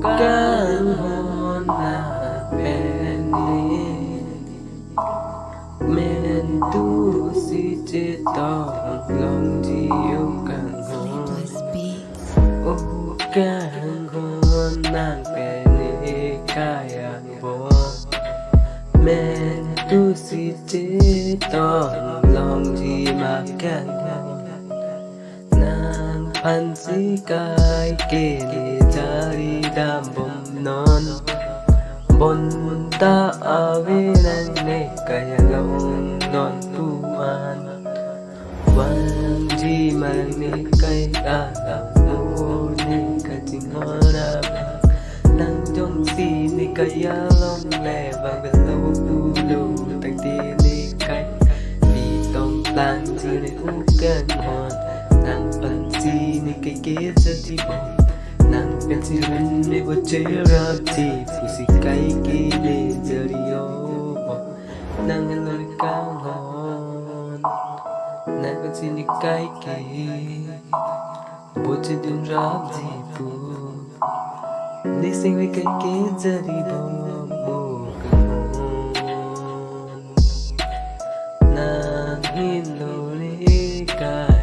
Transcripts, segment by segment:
càng hôn là bên đi men tu si chế to lòng gì yêu càng hôn ô càng hôn nàng bên đi kaya bo men tu si chế to lòng gì mà càng nàngพันสีกายเกลีจารีดามบมนอนบนตาอาเวนันเนกายลงนอนทุวันวันจีมันเนกายอาลาโอเนกะจิงฮอนานังจงสีเนกายลงแลบางเบลลูลูตั้งตีเนกายมีต้องตังจีในอุกันฮอนnàng phần gì này cái kia rất thì bỏ nàng bên gì bên để vô chế ra thì phụ sĩ cái kia để giờ đi ô bỏ nàng nghe lời cao ngon nàng bên gì này cái kia vô chế đừng ra gì phụ đi sinh với cái kia giờ đi bỏ bồ nàng hin lô đi cái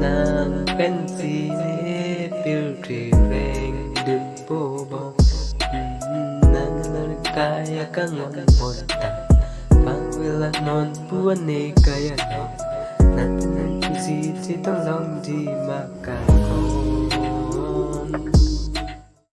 nàngเป็นสีนี้ปิวตรีเพลงดึงปูบองnàngนาฬิกายกังวลบนตักบางเวลานอนปวดในกายนอนนั่นคือสิ่งที่ต้องลองดีมากกัน